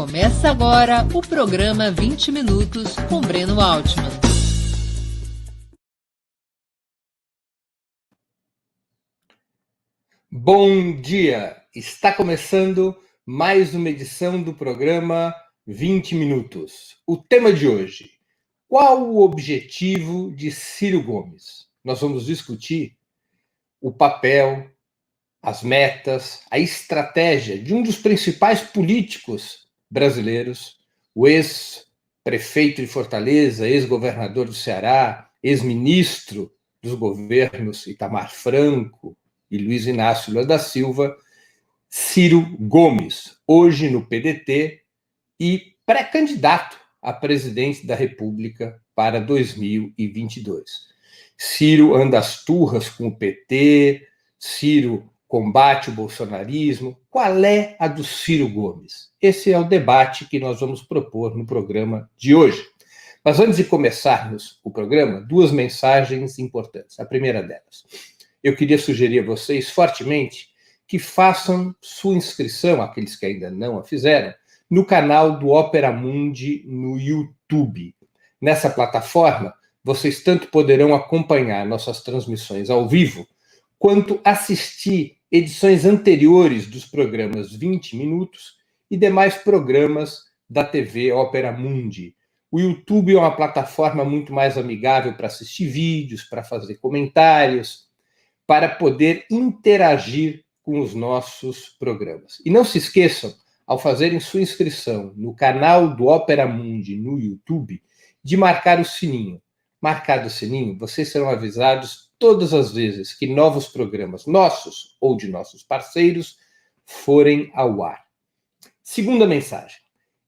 Começa agora o programa 20 Minutos com Breno Altman. Bom dia! Está começando mais uma edição do programa 20 Minutos. O tema de hoje: qual o objetivo de Ciro Gomes? Nós vamos discutir o papel, as metas, a estratégia de um dos principais políticos brasileiros, o ex-prefeito de Fortaleza, ex-governador do Ceará, ex-ministro dos governos Itamar Franco e Luiz Inácio Lula da Silva, Ciro Gomes, hoje no PDT e pré-candidato a presidente da República para 2022. Ciro anda às turras com o PT, Ciro combate o bolsonarismo. Qual é a do Ciro Gomes? Esse é o debate que nós vamos propor no programa de hoje. Mas antes de começarmos o programa, duas mensagens importantes. A primeira delas: eu queria sugerir a vocês fortemente que façam sua inscrição, aqueles que ainda não a fizeram, no canal do Opera Mundi no YouTube. Nessa plataforma, vocês tanto poderão acompanhar nossas transmissões ao vivo, quanto assistir edições anteriores dos programas 20 Minutos e demais programas da TV Opera Mundi. O YouTube é uma plataforma muito mais amigável para assistir vídeos, para fazer comentários, para poder interagir com os nossos programas. E não se esqueçam, ao fazerem sua inscrição no canal do Opera Mundi no YouTube, de marcar o sininho. Marcado o sininho, vocês serão avisados todas as vezes que novos programas nossos ou de nossos parceiros forem ao ar. Segunda mensagem: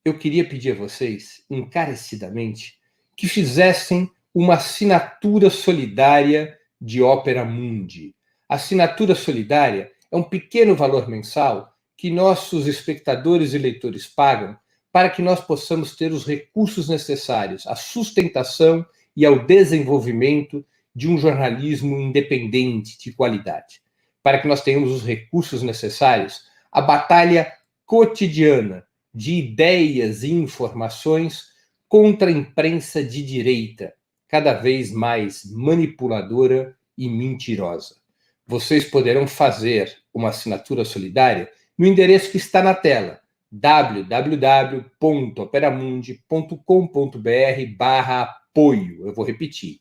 eu queria pedir a vocês, encarecidamente, que fizessem uma assinatura solidária de Opera Mundi. A assinatura solidária é um pequeno valor mensal que nossos espectadores e leitores pagam para que nós possamos ter os recursos necessários à sustentação e ao desenvolvimento de um jornalismo independente, de qualidade. Para que nós tenhamos os recursos necessários à batalha cotidiana de ideias e informações contra a imprensa de direita, cada vez mais manipuladora e mentirosa. Vocês poderão fazer uma assinatura solidária no endereço que está na tela, www.operamundi.com.br/apoio. Eu vou repetir,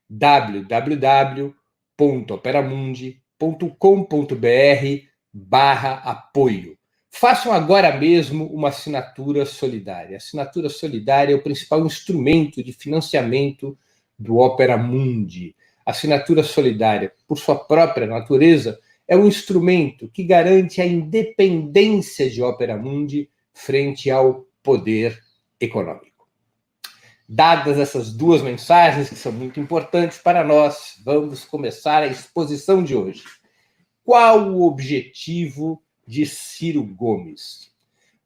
www.operamundi.com.br/apoio. Façam agora mesmo uma assinatura solidária. A assinatura solidária é o principal instrumento de financiamento do Opera Mundi. A assinatura solidária, por sua própria natureza, é um instrumento que garante a independência de Opera Mundi frente ao poder econômico. Dadas essas duas mensagens, que são muito importantes para nós, vamos começar a exposição de hoje. Qual o objetivo de Ciro Gomes?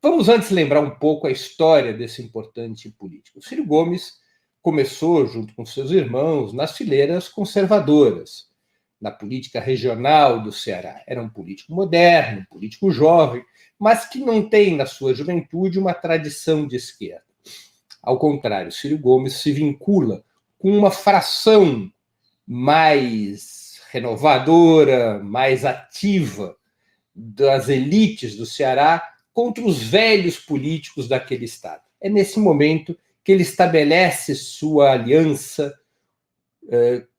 Vamos antes lembrar um pouco a história desse importante político. Ciro Gomes começou, junto com seus irmãos, nas fileiras conservadoras, na política regional do Ceará. Era um político moderno, um político jovem, mas que não tem, na sua juventude, uma tradição de esquerda. Ao contrário, Ciro Gomes se vincula com uma fração mais renovadora, mais ativa das elites do Ceará contra os velhos políticos daquele estado. É nesse momento que ele estabelece sua aliança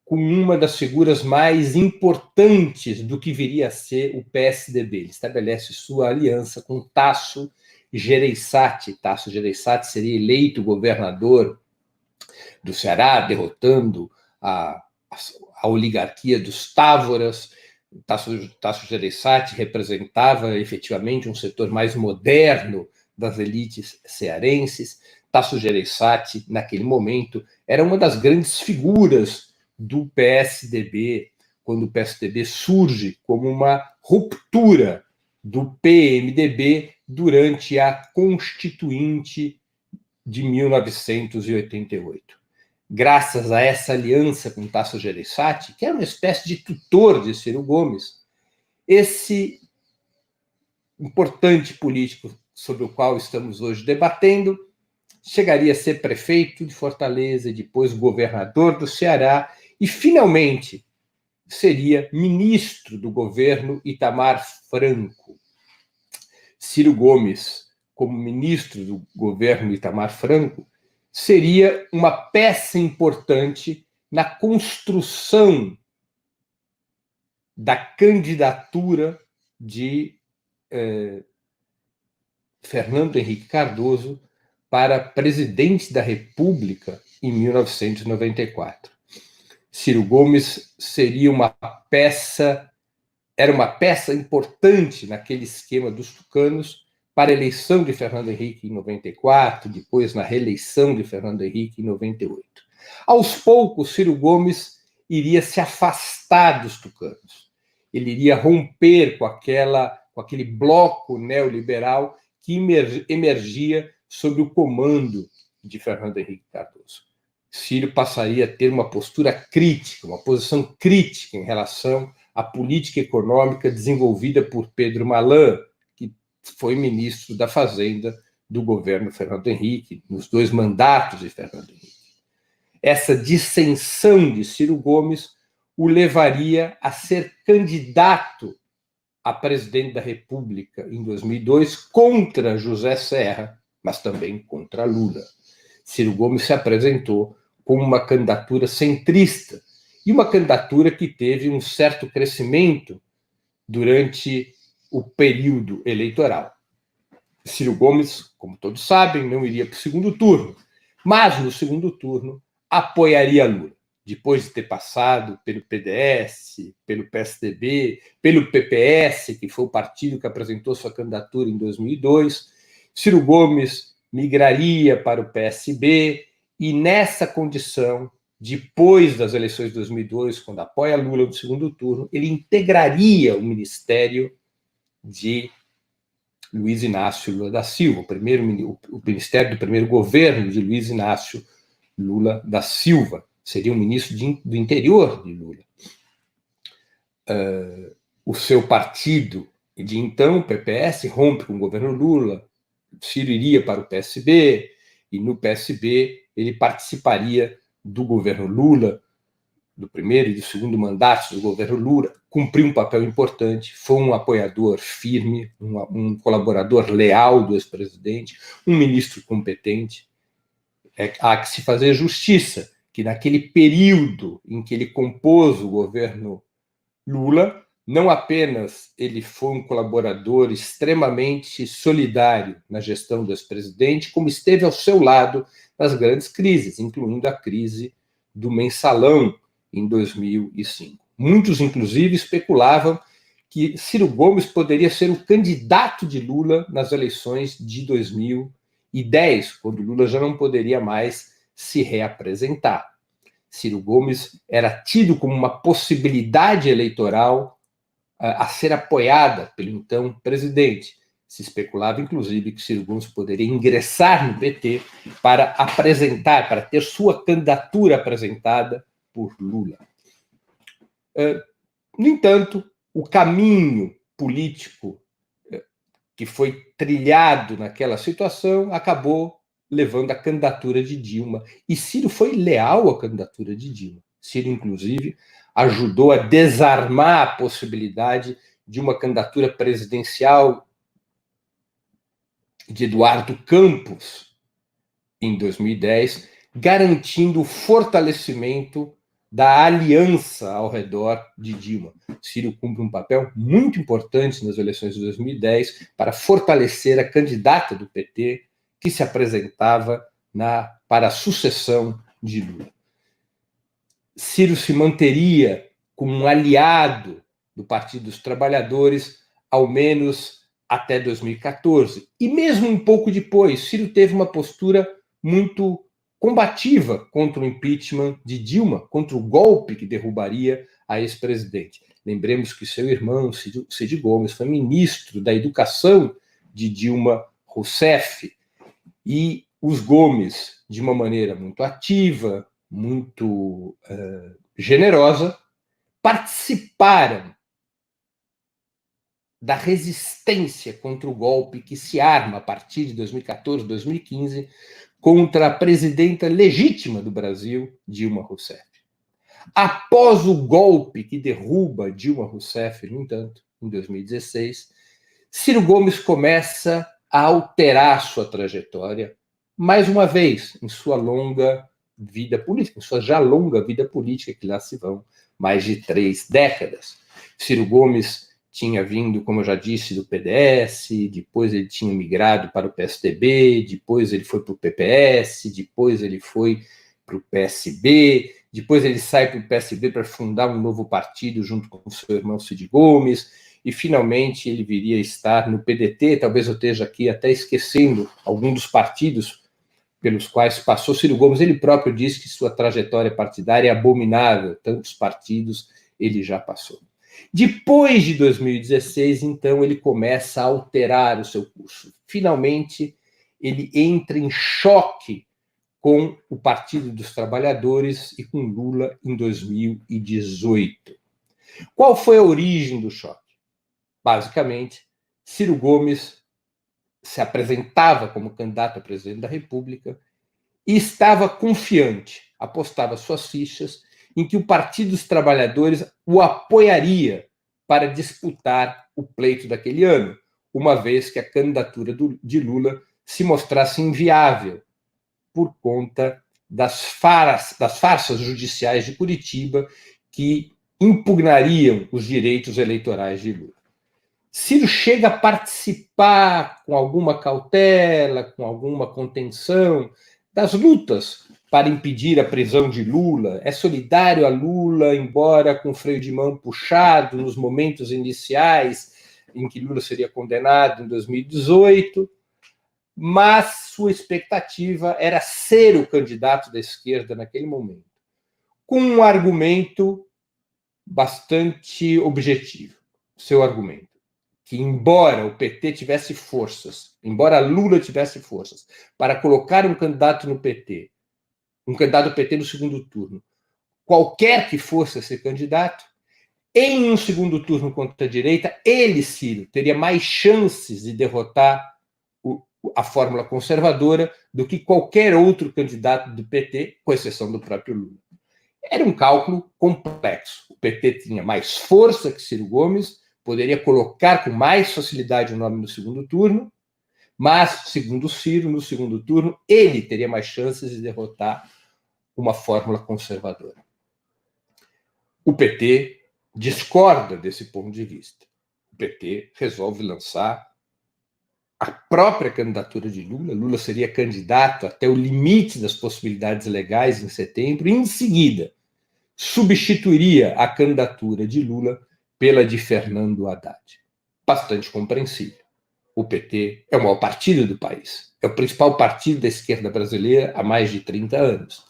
com uma das figuras mais importantes do que viria a ser o PSDB. Ele estabelece sua aliança com Tasso Gereissati. Tasso Gereissati seria eleito governador do Ceará, derrotando a oligarquia dos Távoras. Tasso Gereissati representava efetivamente um setor mais moderno das elites cearenses. Tasso Gereissati, naquele momento, era uma das grandes figuras do PSDB, quando o PSDB surge como uma ruptura do PMDB durante a Constituinte de 1988. Graças a essa aliança com Tasso Gereissati, que era uma espécie de tutor de Ciro Gomes, esse importante político sobre o qual estamos hoje debatendo, chegaria a ser prefeito de Fortaleza, depois governador do Ceará e, finalmente, seria ministro do governo Itamar Franco. Ciro Gomes, como ministro do governo Itamar Franco, seria uma peça importante na construção da candidatura de Fernando Henrique Cardoso para presidente da República em 1994. Ciro Gomes seria era uma peça importante naquele esquema dos tucanos para a eleição de Fernando Henrique em 94, depois na reeleição de Fernando Henrique em 98. Aos poucos, Ciro Gomes iria se afastar dos tucanos. Ele iria romper com aquele bloco neoliberal que emergia sob o comando de Fernando Henrique Cardoso. Ciro passaria a ter uma postura crítica, uma posição crítica em relação à política econômica desenvolvida por Pedro Malan, que foi ministro da Fazenda do governo Fernando Henrique, nos 2 mandatos de Fernando Henrique. Essa dissensão de Ciro Gomes o levaria a ser candidato a presidente da República em 2002 contra José Serra, mas também contra Lula. Ciro Gomes se apresentou como uma candidatura centrista e uma candidatura que teve um certo crescimento durante o período eleitoral. Ciro Gomes, como todos sabem, não iria para o segundo turno, mas no segundo turno apoiaria Lula. Depois de ter passado pelo PDS, pelo PSDB, pelo PPS, que foi o partido que apresentou sua candidatura em 2002, Ciro Gomes migraria para o PSB e, nessa condição, depois das eleições de 2002, quando apoia Lula no segundo turno, ele integraria o ministério de Luiz Inácio Lula da Silva, o ministério do primeiro governo de Luiz Inácio Lula da Silva. Seria um ministro do interior de Lula. O seu partido de então, o PPS, rompe com o governo Lula, Ciro iria para o PSB, e no PSB ele participaria do governo Lula, do primeiro e do segundo mandato do governo Lula, cumpriu um papel importante, foi um apoiador firme, um colaborador leal do ex-presidente, um ministro competente. Há que se fazer justiça que naquele período em que ele compôs o governo Lula, não apenas ele foi um colaborador extremamente solidário na gestão do ex-presidente, como esteve ao seu lado nas grandes crises, incluindo a crise do mensalão em 2005. Muitos, inclusive, especulavam que Ciro Gomes poderia ser o candidato de Lula nas eleições de 2010, quando Lula já não poderia mais se reapresentar. Ciro Gomes era tido como uma possibilidade eleitoral a ser apoiada pelo então presidente. Se especulava, inclusive, que Ciro Gomes poderia ingressar no PT para ter sua candidatura apresentada por Lula. No entanto, o caminho político que foi trilhado naquela situação acabou levando à candidatura de Dilma. E Ciro foi leal à candidatura de Dilma. Ciro, inclusive, ajudou a desarmar a possibilidade de uma candidatura presidencial de Eduardo Campos em 2010, garantindo o fortalecimento da aliança ao redor de Dilma. Ciro cumpre um papel muito importante nas eleições de 2010 para fortalecer a candidata do PT que se apresentava para a sucessão de Lula. Ciro se manteria como um aliado do Partido dos Trabalhadores, ao menos até 2014. E mesmo um pouco depois, Ciro teve uma postura muito combativa contra o impeachment de Dilma, contra o golpe que derrubaria a ex-presidente. Lembremos que seu irmão, Cid Gomes, foi ministro da Educação de Dilma Rousseff, e os Gomes, de uma maneira muito ativa, muito generosa, participaram da resistência contra o golpe que se arma a partir de 2014, 2015, contra a presidenta legítima do Brasil, Dilma Rousseff. Após o golpe que derruba Dilma Rousseff, no entanto, em 2016, Ciro Gomes começa a alterar sua trajetória, mais uma vez, em sua longa vida política, em sua já longa vida política, que lá se vão mais de 3 décadas. Ciro Gomes tinha vindo, como eu já disse, do PDS, depois ele tinha migrado para o PSDB, depois ele foi para o PPS, depois ele foi para o PSB, depois ele sai para o PSB para fundar um novo partido junto com seu irmão Cid Gomes, e finalmente ele viria a estar no PDT. Talvez eu esteja aqui até esquecendo algum dos partidos pelos quais passou Ciro Gomes. Ele próprio disse que sua trajetória partidária é abominável, tantos partidos ele já passou. Depois de 2016, então, ele começa a alterar o seu curso. Finalmente, ele entra em choque com o Partido dos Trabalhadores e com Lula em 2018. Qual foi a origem do choque? Basicamente, Ciro Gomes se apresentava como candidato a presidente da República e estava confiante, apostava suas fichas em que o Partido dos Trabalhadores o apoiaria para disputar o pleito daquele ano, uma vez que a candidatura de Lula se mostrasse inviável por conta das farsas judiciais de Curitiba que impugnariam os direitos eleitorais de Lula. Ciro chega a participar com alguma cautela, com alguma contenção, das lutas para impedir a prisão de Lula, é solidário a Lula, embora com freio de mão puxado nos momentos iniciais em que Lula seria condenado em 2018, mas sua expectativa era ser o candidato da esquerda naquele momento, com um argumento bastante objetivo. Seu argumento, que embora o PT tivesse forças, embora Lula tivesse forças para colocar um candidato no PT, um candidato do PT no segundo turno, qualquer que fosse esse candidato, em um segundo turno contra a direita, ele, Ciro, teria mais chances de derrotar a fórmula conservadora do que qualquer outro candidato do PT, com exceção do próprio Lula. Era um cálculo complexo. O PT tinha mais força que Ciro Gomes, poderia colocar com mais facilidade o nome no segundo turno, mas, segundo Ciro, no segundo turno, ele teria mais chances de derrotar uma fórmula conservadora. O PT discorda desse ponto de vista. O PT resolve lançar a própria candidatura de Lula. Lula seria candidato até o limite das possibilidades legais em setembro, e em seguida substituiria a candidatura de Lula pela de Fernando Haddad. Bastante compreensível. O PT é o maior partido do país. É o principal partido da esquerda brasileira há mais de 30 anos.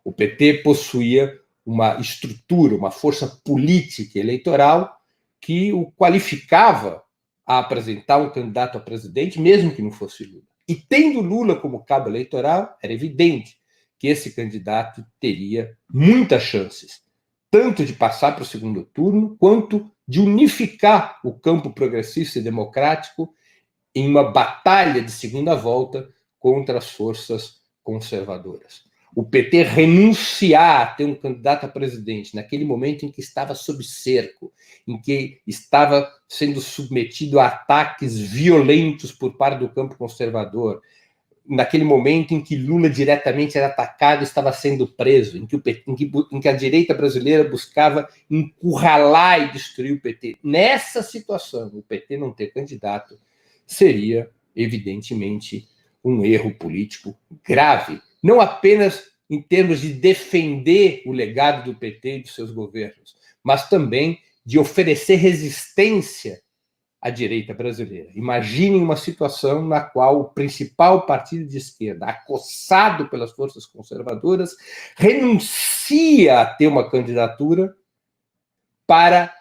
O PT possuía uma estrutura, uma força política e eleitoral que o qualificava a apresentar um candidato a presidente, mesmo que não fosse Lula. E tendo Lula como cabo eleitoral, era evidente que esse candidato teria muitas chances, tanto de passar para o segundo turno, quanto de unificar o campo progressista e democrático em uma batalha de segunda volta contra as forças conservadoras. O PT renunciar a ter um candidato a presidente naquele momento em que estava sob cerco, em que estava sendo submetido a ataques violentos por parte do campo conservador, naquele momento em que Lula diretamente era atacado e estava sendo preso, em que a direita brasileira buscava encurralar e destruir o PT. Nessa situação, o PT não ter candidato seria, evidentemente, um erro político grave, não apenas em termos de defender o legado do PT e dos seus governos, mas também de oferecer resistência à direita brasileira. Imaginem uma situação na qual o principal partido de esquerda, acossado pelas forças conservadoras, renuncia a ter uma candidatura para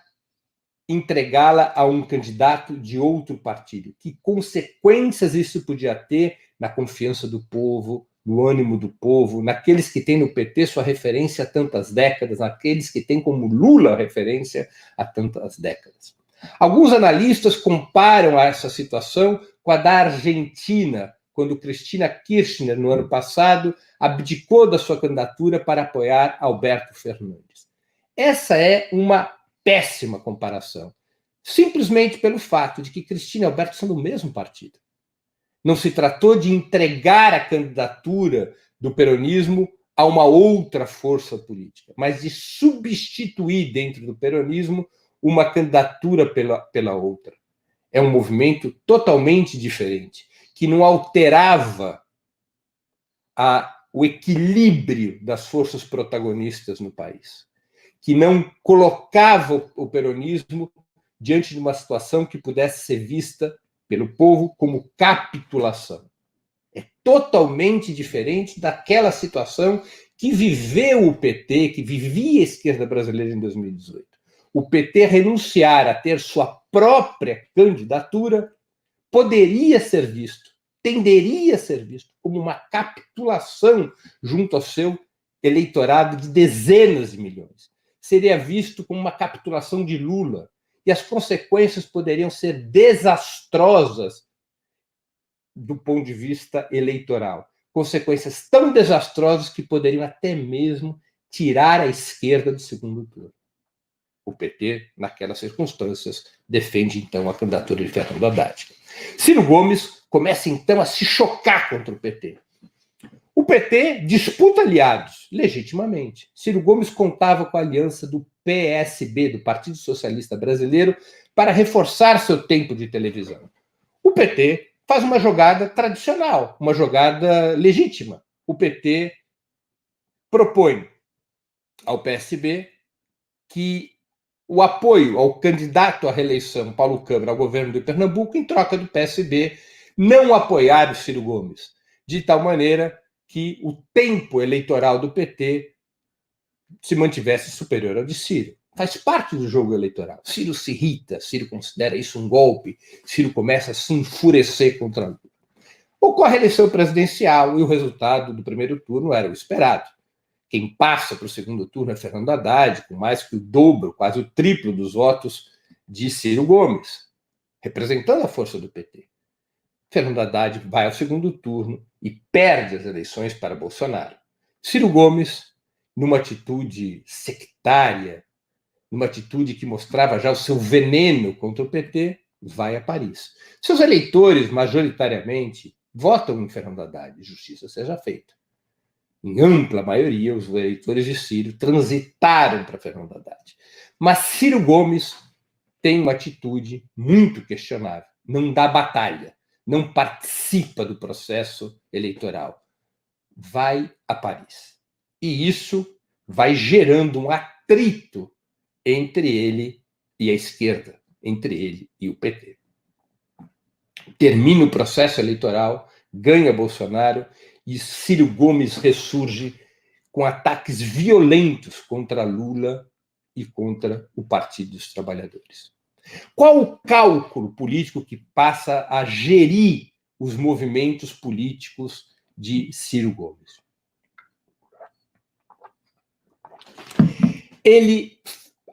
entregá-la a um candidato de outro partido. Que consequências isso podia ter na confiança do povo, no ânimo do povo, naqueles que têm no PT sua referência há tantas décadas, naqueles que têm como Lula referência há tantas décadas. Alguns analistas comparam essa situação com a da Argentina, quando Cristina Kirchner, no ano passado, abdicou da sua candidatura para apoiar Alberto Fernandes. Essa é uma péssima comparação, simplesmente pelo fato de que Cristina e Alberto são do mesmo partido. Não se tratou de entregar a candidatura do peronismo a uma outra força política, mas de substituir dentro do peronismo uma candidatura pela outra. É um movimento totalmente diferente, que não alterava o equilíbrio das forças protagonistas no país, que não colocava o peronismo diante de uma situação que pudesse ser vista pelo povo como capitulação. É totalmente diferente daquela situação que viveu o PT, que vivia a esquerda brasileira em 2018. O PT renunciar a ter sua própria candidatura poderia ser visto, tenderia a ser visto como uma capitulação junto ao seu eleitorado de dezenas de milhões. Seria visto como uma capitulação de Lula, e as consequências poderiam ser desastrosas do ponto de vista eleitoral. Consequências tão desastrosas que poderiam até mesmo tirar a esquerda do segundo turno. O PT, naquelas circunstâncias, defende, então, a candidatura de Fernando Haddad. Ciro Gomes começa, então, a se chocar contra o PT. O PT disputa aliados, legitimamente. Ciro Gomes contava com a aliança do PSB, do Partido Socialista Brasileiro, para reforçar seu tempo de televisão. O PT faz uma jogada tradicional, uma jogada legítima. O PT propõe ao PSB que o apoio ao candidato à reeleição, Paulo Câmara, ao governo de Pernambuco, em troca do PSB não apoiar o Ciro Gomes, de tal maneira que o tempo eleitoral do PT se mantivesse superior ao de Ciro. Faz parte do jogo eleitoral. Ciro se irrita, Ciro considera isso um golpe, Ciro começa a se enfurecer contra Lula. Ocorre a eleição presidencial e o resultado do primeiro turno era o esperado. Quem passa para o segundo turno é Fernando Haddad, com mais que o dobro, quase o triplo dos votos de Ciro Gomes, representando a força do PT. Fernando Haddad vai ao segundo turno e perde as eleições para Bolsonaro. Ciro Gomes, numa atitude sectária, numa atitude que mostrava já o seu veneno contra o PT, vai a Paris. Seus eleitores, majoritariamente, votam em Fernando Haddad, justiça seja feita. Em ampla maioria, os eleitores de Ciro transitaram para Fernando Haddad. Mas Ciro Gomes tem uma atitude muito questionável. Não dá batalha, não participa do processo eleitoral. Vai a Paris. E isso vai gerando um atrito entre ele e a esquerda, entre ele e o PT. Termina o processo eleitoral, ganha Bolsonaro e Ciro Gomes ressurge com ataques violentos contra Lula e contra o Partido dos Trabalhadores. Qual o cálculo político que passa a gerir os movimentos políticos de Ciro Gomes? Ele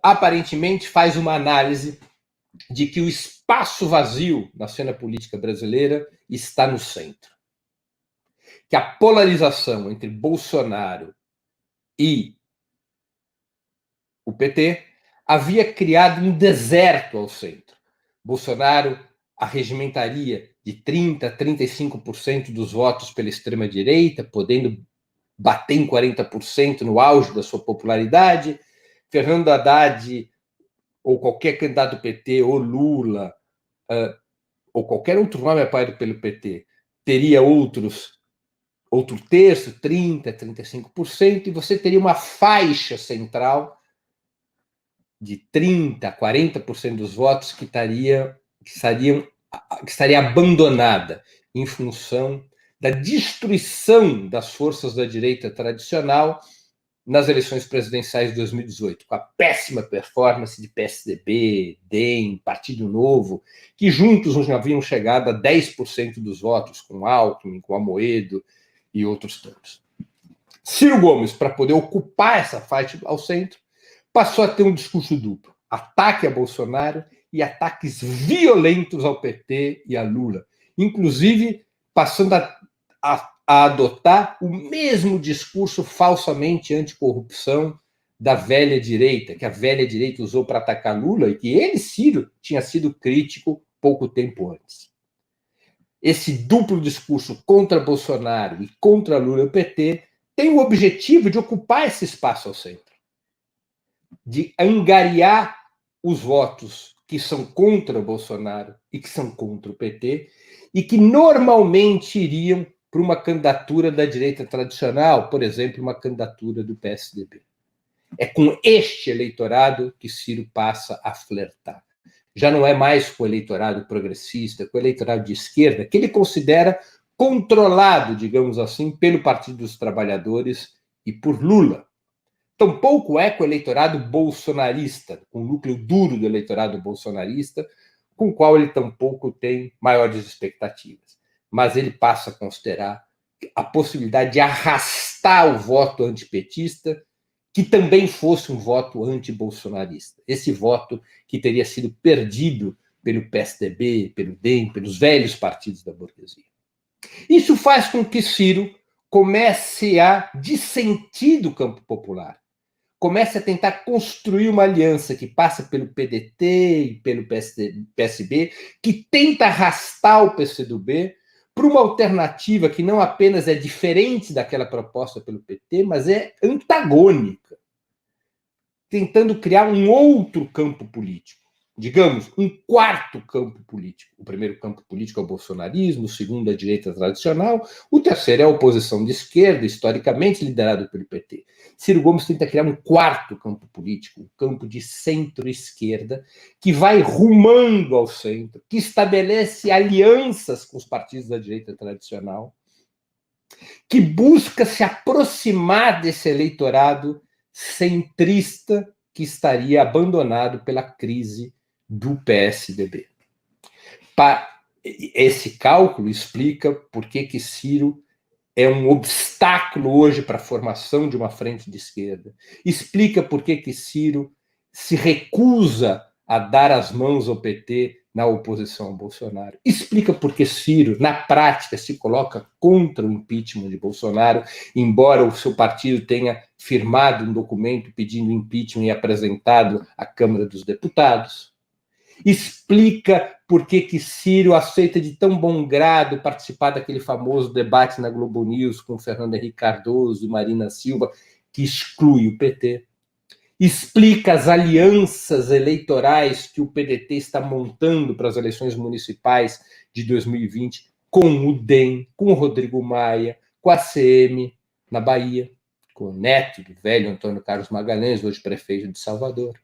aparentemente faz uma análise de que o espaço vazio na cena política brasileira está no centro. Que a polarização entre Bolsonaro e o PT havia criado um deserto ao centro. Bolsonaro arregimentaria de 30% a 35% dos votos pela extrema-direita, podendo bater em 40% no auge da sua popularidade. Fernando Haddad, ou qualquer candidato do PT, ou Lula, ou qualquer outro nome apoiado pelo PT, teria outro terço, 30%, 35%, e você teria uma faixa central de 30% a 40% dos votos que estaria abandonada em função da destruição das forças da direita tradicional nas eleições presidenciais de 2018, com a péssima performance de PSDB, DEM, Partido Novo, que juntos já haviam chegado a 10% dos votos, com Alckmin, com Amoedo e outros tantos. Ciro Gomes, para poder ocupar essa faixa ao centro, passou a ter um discurso duplo. Ataque a Bolsonaro e ataques violentos ao PT e a Lula, inclusive passando a adotar o mesmo discurso falsamente anticorrupção da velha direita, que a velha direita usou para atacar Lula e que ele, Ciro, tinha sido crítico pouco tempo antes. Esse duplo discurso contra Bolsonaro e contra Lula e o PT tem o objetivo de ocupar esse espaço ao centro, de angariar os votos que são contra Bolsonaro e que são contra o PT e que normalmente iriam para uma candidatura da direita tradicional, por exemplo, uma candidatura do PSDB. É com este eleitorado que Ciro passa a flertar. Já não é mais com o eleitorado progressista, com o eleitorado de esquerda, que ele considera controlado, digamos assim, pelo Partido dos Trabalhadores e por Lula. Tampouco é com o eleitorado bolsonarista, com o núcleo duro do eleitorado bolsonarista, com o qual ele tampouco tem maiores expectativas. Mas ele passa a considerar a possibilidade de arrastar o voto antipetista, que também fosse um voto anti-bolsonarista. Esse voto que teria sido perdido pelo PSDB, pelo DEM, pelos velhos partidos da burguesia. Isso faz com que Ciro comece a dissentir do campo popular, comece a tentar construir uma aliança que passa pelo PDT e pelo PSB, que tenta arrastar o PCdoB para uma alternativa que não apenas é diferente daquela proposta pelo PT, mas é antagônica, tentando criar um outro campo político. Digamos, um quarto campo político. O primeiro campo político é o bolsonarismo, o segundo é a direita tradicional, o terceiro é a oposição de esquerda, historicamente liderado pelo PT. Ciro Gomes tenta criar um quarto campo político, um campo de centro-esquerda, que vai rumando ao centro, que estabelece alianças com os partidos da direita tradicional, que busca se aproximar desse eleitorado centrista que estaria abandonado pela crise do PSDB. Esse cálculo explica por que Ciro é um obstáculo hoje para a formação de uma frente de esquerda. Explica por que Ciro se recusa a dar as mãos ao PT na oposição ao Bolsonaro. Explica por que Ciro, na prática, se coloca contra o impeachment de Bolsonaro, embora o seu partido tenha firmado um documento pedindo impeachment e apresentado à Câmara dos Deputados. Explica por que Ciro aceita de tão bom grado participar daquele famoso debate na Globo News com Fernando Henrique Cardoso e Marina Silva, que exclui o PT. Explica as alianças eleitorais que o PDT está montando para as eleições municipais de 2020 com o DEM, com o Rodrigo Maia, com a ACM na Bahia, com o neto do velho Antônio Carlos Magalhães, hoje prefeito de Salvador.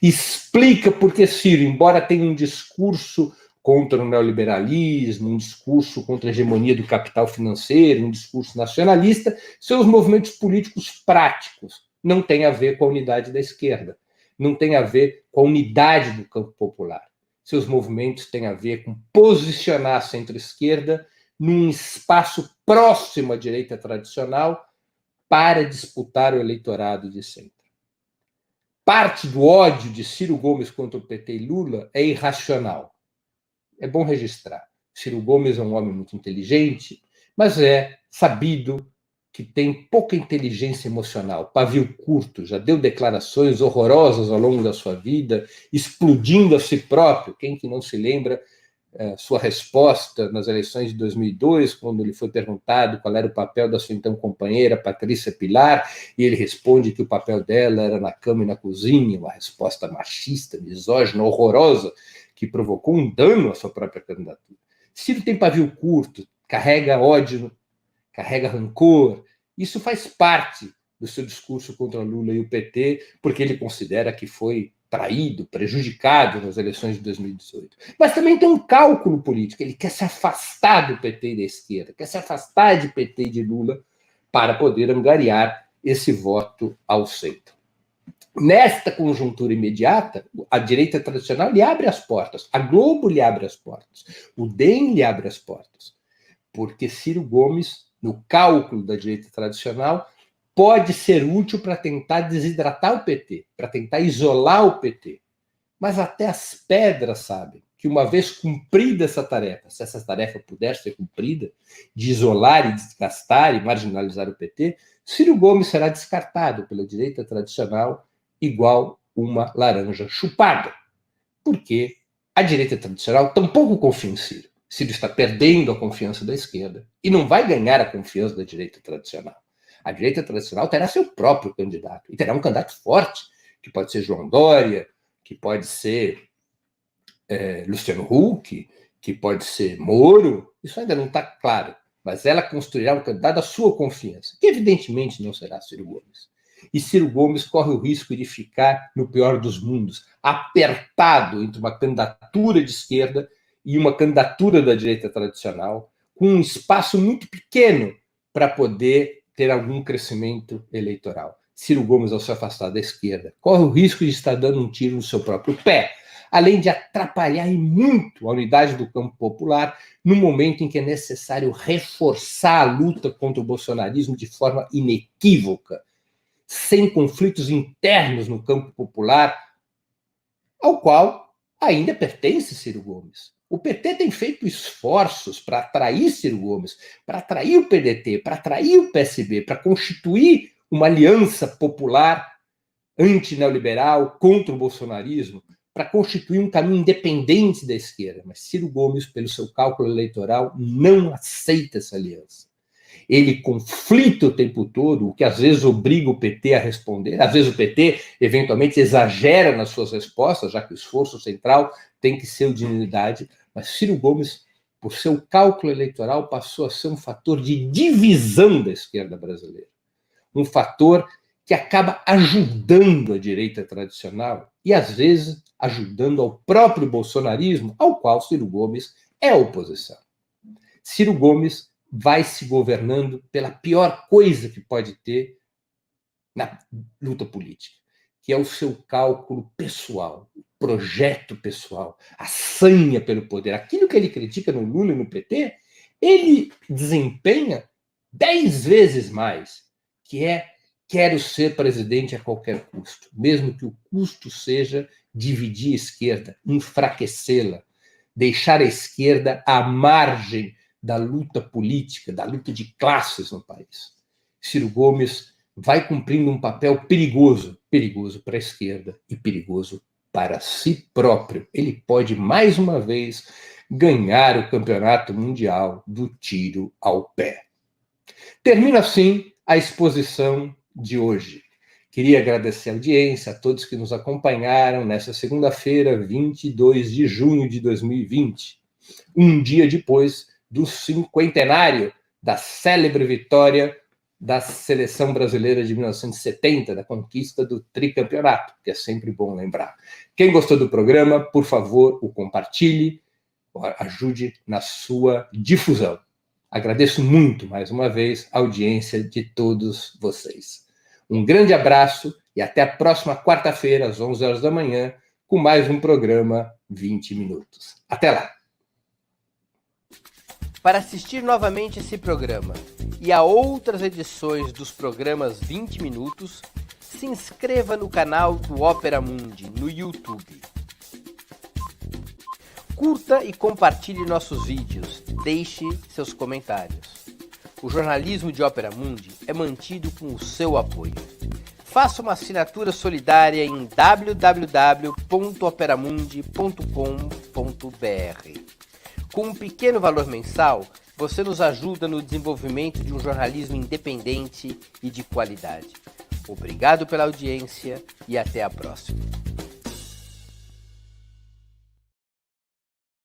Explica por que Ciro, embora tenha um discurso contra o neoliberalismo, um discurso contra a hegemonia do capital financeiro, um discurso nacionalista, seus movimentos políticos práticos não têm a ver com a unidade da esquerda, não tem a ver com a unidade do campo popular. Seus movimentos têm a ver com posicionar a centro-esquerda num espaço próximo à direita tradicional para disputar o eleitorado de centro. Parte do ódio de Ciro Gomes contra o PT e Lula é irracional. É bom registrar. Ciro Gomes é um homem muito inteligente, mas é sabido que tem pouca inteligência emocional, pavio curto, já deu declarações horrorosas ao longo da sua vida, explodindo a si próprio. Quem que não se lembra sua resposta nas eleições de 2002, quando ele foi perguntado qual era o papel da sua então companheira, Patrícia Pilar, e ele responde que o papel dela era na cama e na cozinha, uma resposta machista, misógina, horrorosa, que provocou um dano à sua própria candidatura. Ciro tem pavio curto, carrega ódio, carrega rancor. Isso faz parte do seu discurso contra Lula e o PT, porque ele considera que foi traído, prejudicado nas eleições de 2018. Mas também tem um cálculo político. Ele quer se afastar do PT e da esquerda, quer se afastar de PT e de Lula para poder angariar esse voto ao centro. Nesta conjuntura imediata, a direita tradicional lhe abre as portas, a Globo lhe abre as portas, o DEM lhe abre as portas, porque Ciro Gomes, no cálculo da direita tradicional, pode ser útil para tentar desidratar o PT, para tentar isolar o PT. Mas até as pedras sabem que, uma vez cumprida essa tarefa, se essa tarefa puder ser cumprida, de isolar e desgastar e marginalizar o PT, Ciro Gomes será descartado pela direita tradicional igual uma laranja chupada. Porque a direita tradicional tampouco confia em Ciro. Ciro está perdendo a confiança da esquerda e não vai ganhar a confiança da direita tradicional. A direita tradicional terá seu próprio candidato, e terá um candidato forte, que pode ser João Dória, que pode ser Luciano Huck, que pode ser Moro. Isso ainda não está claro, mas ela construirá um candidato da sua confiança, que evidentemente não será Ciro Gomes. E Ciro Gomes corre o risco de ficar no pior dos mundos, apertado entre uma candidatura de esquerda e uma candidatura da direita tradicional, com um espaço muito pequeno para poder ter algum crescimento eleitoral. Ciro Gomes, ao se afastar da esquerda, corre o risco de estar dando um tiro no seu próprio pé, além de atrapalhar muito a unidade do campo popular no momento em que é necessário reforçar a luta contra o bolsonarismo de forma inequívoca, sem conflitos internos no campo popular, ao qual ainda pertence Ciro Gomes. O PT tem feito esforços para atrair Ciro Gomes, para atrair o PDT, para atrair o PSB, para constituir uma aliança popular anti-neoliberal contra o bolsonarismo, para constituir um caminho independente da esquerda. Mas Ciro Gomes, pelo seu cálculo eleitoral, não aceita essa aliança. Ele conflita o tempo todo, o que às vezes obriga o PT a responder. Às vezes o PT, eventualmente, exagera nas suas respostas, já que o esforço central tem que ser o de unidade. Mas Ciro Gomes, por seu cálculo eleitoral, passou a ser um fator de divisão da esquerda brasileira. Um fator que acaba ajudando a direita tradicional e, às vezes, ajudando ao próprio bolsonarismo, ao qual Ciro Gomes é oposição. Ciro Gomes vai se governando pela pior coisa que pode ter na luta política, que é o seu cálculo pessoal, o projeto pessoal, a sanha pelo poder. Aquilo que ele critica no Lula e no PT, ele desempenha 10 vezes mais, que é: quero ser presidente a qualquer custo, mesmo que o custo seja dividir a esquerda, enfraquecê-la, deixar a esquerda à margem da luta política, da luta de classes no país. Ciro Gomes vai cumprindo um papel perigoso para a esquerda e perigoso para si próprio. Ele pode, mais uma vez, ganhar o campeonato mundial do tiro ao pé. Termina assim a exposição de hoje. Queria agradecer a audiência, a todos que nos acompanharam nessa segunda-feira, 22 de junho de 2020, um dia depois do cinquentenário da célebre vitória da seleção brasileira de 1970, da conquista do tricampeonato, que é sempre bom lembrar. Quem gostou do programa, por favor, o compartilhe, ajude na sua difusão. Agradeço muito, mais uma vez, a audiência de todos vocês. Um grande abraço e até a próxima quarta-feira, às 11 horas da manhã, com mais um programa 20 Minutos. Até lá! Para assistir novamente esse programa e a outras edições dos programas 20 Minutos, se inscreva no canal do Ópera Mundi no YouTube. Curta e compartilhe nossos vídeos, deixe seus comentários. O jornalismo de Ópera Mundi é mantido com o seu apoio. Faça uma assinatura solidária em www.operamundi.com.br. Com um pequeno valor mensal, você nos ajuda no desenvolvimento de um jornalismo independente e de qualidade. Obrigado pela audiência e até a próxima.